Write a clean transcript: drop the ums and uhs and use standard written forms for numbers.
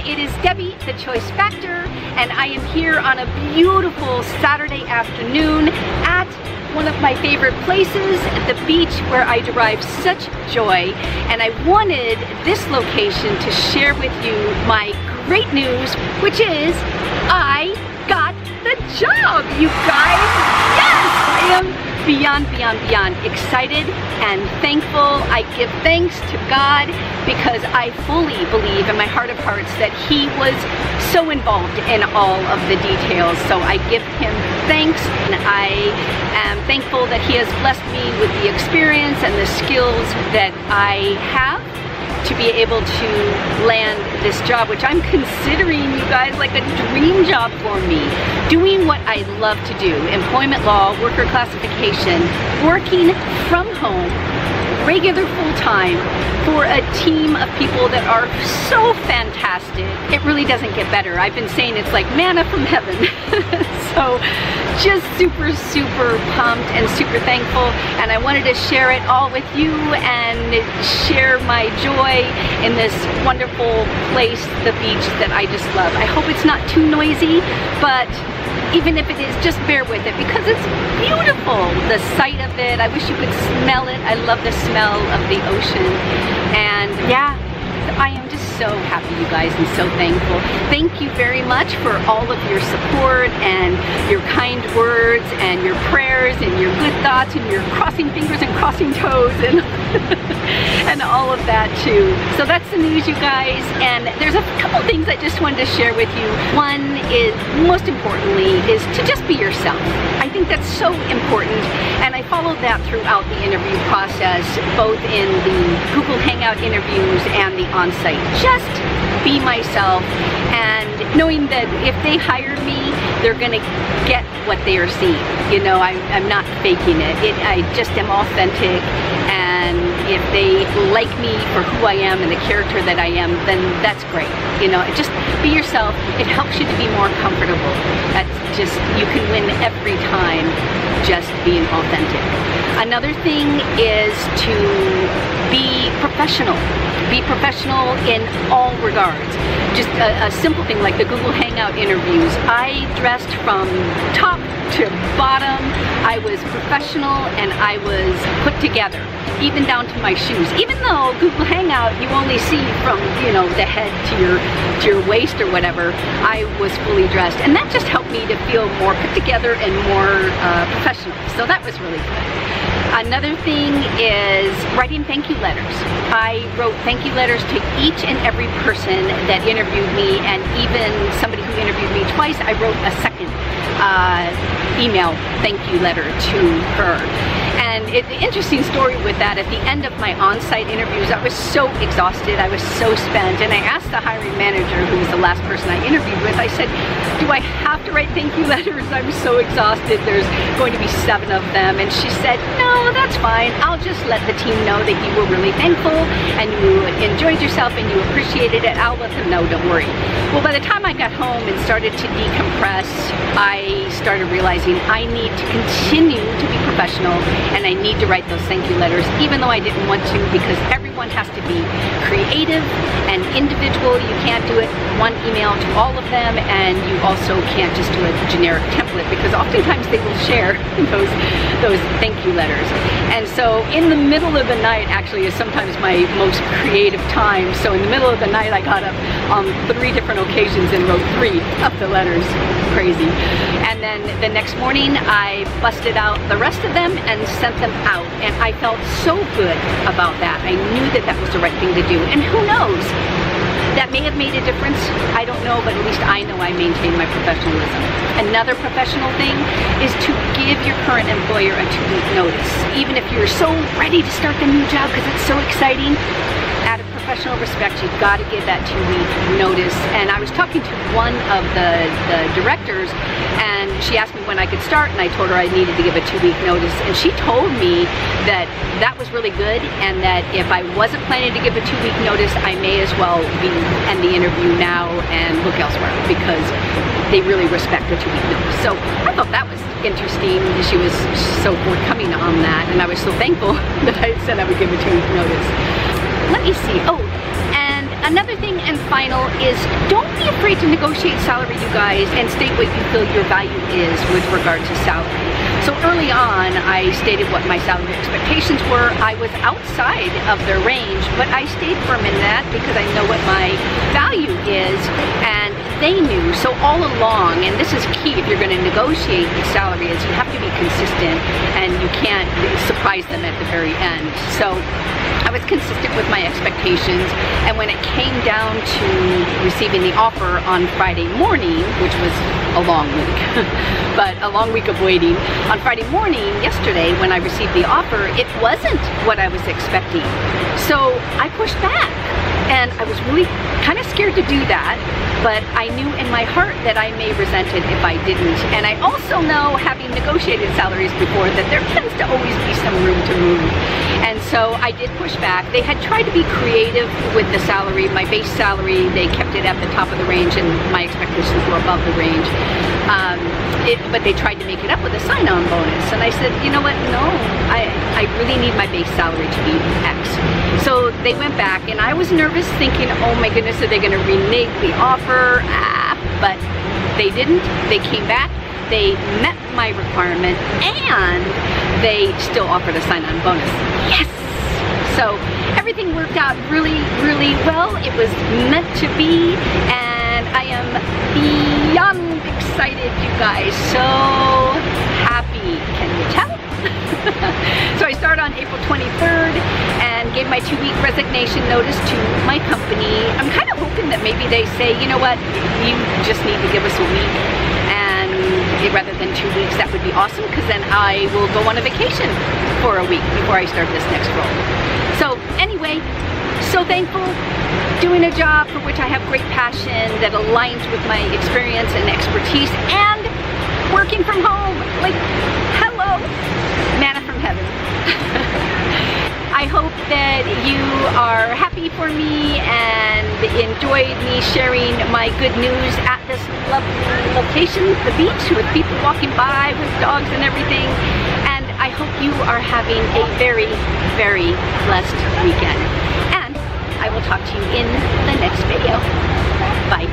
It is Debbie, the Choice Factor, and I am here on a beautiful Saturday afternoon at one of my favorite places, the beach, where I derive such joy. And I wanted this location to share with you my great news, which is I got the job, you guys. Yes, I am beyond excited and thankful. I give thanks to God because I fully believe in my heart of hearts that He was so involved in all of the details. So I give Him thanks, and I am thankful that He has blessed me with the experience and the skills that I have to be able to land this job, which I'm considering, you guys, like a dream job for me. Doing what I love to do, employment law, worker classification, working from home, regular full-time, for a team of people that are so fantastic. It really doesn't get better. I've been saying it's like manna from heaven. So just super pumped and super thankful, and I wanted to share it all with you and share my joy in this wonderful place, the beach that I just love. I hope it's not too noisy, but even if it is, just bear with it because it's beautiful. The sight of it, I wish you could smell it. I love the smell of the ocean. And yeah, I am just so happy, you guys, and so thankful. Thank you very much for all of your support and your kind words and your prayers and your good thoughts and your crossing fingers and crossing toes and and all of that too. So that's the news, you guys, and there's a couple things I just wanted to share with you. One is, most importantly, is to just be yourself. I think that's so important, and I followed that throughout the interview process, both in the Google Hangout interviews and the on-site. Just be myself, and knowing that if they hired me, they're gonna get what they are seeing. You know, I'm not faking it. I just am authentic, and if they like me for who I am and the character that I am, then that's great. You know, just be yourself. It helps you to be more comfortable. That's just, you can win every time just being authentic. Another thing is to be professional. Be professional in all regards. Just a simple thing like the Google Hangout interviews. I dressed from top to bottom. I was professional and I was put together, even down to my shoes. Even though Google Hangout, you only see from, you know, the head to your waist or whatever, I was fully dressed. And that just helped me to feel more put together and more professional. So that was really good. Another thing is writing thank you letters. I wrote thank you letters to each and every person that interviewed me, and even somebody who interviewed me twice, I wrote a second email thank you letter to her. And the interesting story with that, at the end of my on-site interviews, I was so exhausted, I was so spent, and I asked the hiring manager, who was the last person I interviewed with, I said, do I have to write thank you letters? I'm so exhausted, there's going to be 7 of them. And she said, no, that's fine. I'll just let the team know that you were really thankful and you enjoyed yourself and you appreciated it. I'll let them know, don't worry. Well, by the time I got home and started to decompress, I started realizing I need to continue to be professional, and I need to write those thank you letters, even though I didn't want to, because everyone has to be creative and individual. You can't do it one email to all of them, and you also can't just do a generic template, because oftentimes they will share those thank you letters. And so in the middle of the night actually is sometimes my most creative time. So in the middle of the night I got up on 3 different occasions and wrote 3 of the letters. Crazy. And then the next morning I busted out the rest of them and sent them out, and I felt so good about that. I knew that that was the right thing to do, and who knows, that may have made a difference. I don't know, but at least I know I maintain my professionalism. Another professional thing is to give your current employer a 2-week notice. Even if you're so ready to start the new job because it's so exciting, out of professional respect, you've got to give that 2-week notice. And I was talking to one of the directors, and she asked me when I could start, and I told her I needed to give a 2-week notice, and she told me that that was really good, and that if I wasn't planning to give a 2-week notice, I may as well end the interview now and look elsewhere, because they really respect the 2-week notice. So I thought that was interesting. She was so forthcoming on that, and I was so thankful that I said I would give a 2-week notice. Let me see. Oh, and another thing and final is don't be afraid to negotiate salary, you guys, and state what you feel your value is with regard to salary. So early on, I stated what my salary expectations were. I was outside of their range, but I stayed firm in that because I know what my value is, and they knew. So all along, and this is key if you're going to negotiate the salary, is you have to be consistent and you can't surprise them at the very end. So I was consistent with my expectations, and when it came down to receiving the offer on Friday morning, which was a long week, but a long week of waiting, on Friday morning, yesterday, when I received the offer, it wasn't what I was expecting. So I pushed back, and I was really kind of scared to do that, but I knew in my heart that I may resent it if I didn't. And I also know, having negotiated salaries before, that there tends to always be some room to move. And so I did push back. They had tried to be creative with the salary. My base salary, they kept it at the top of the range, and my expectations were above the range. But they tried to make it up with a sign-on bonus. And I said, you know what, no, I really need my base salary to be X. So they went back, and I was nervous, thinking, oh my goodness, are they going to renege the offer? But they didn't. They came back, they met my requirement, and they still offered a sign-on bonus. Yes! So everything worked out really, really well. It was meant to be, and I am beyond excited, you guys. So happy. Can you tell? So I start on April 23rd and gave my 2-week resignation notice to my company. I'm kind of hoping that maybe they say, you know what, you just need to give us a week, and rather than 2 weeks. That would be awesome, because then I will go on a vacation for a week before I start this next role. So anyway, so thankful, doing a job for which I have great passion that aligns with my experience and expertise, and working from home. Like, hello, manna from heaven. I hope that you are happy for me and enjoyed me sharing my good news at this lovely location, the beach, with people walking by with dogs and everything. And I hope you are having a very, very blessed weekend. And I will talk to you in the next video. Bye.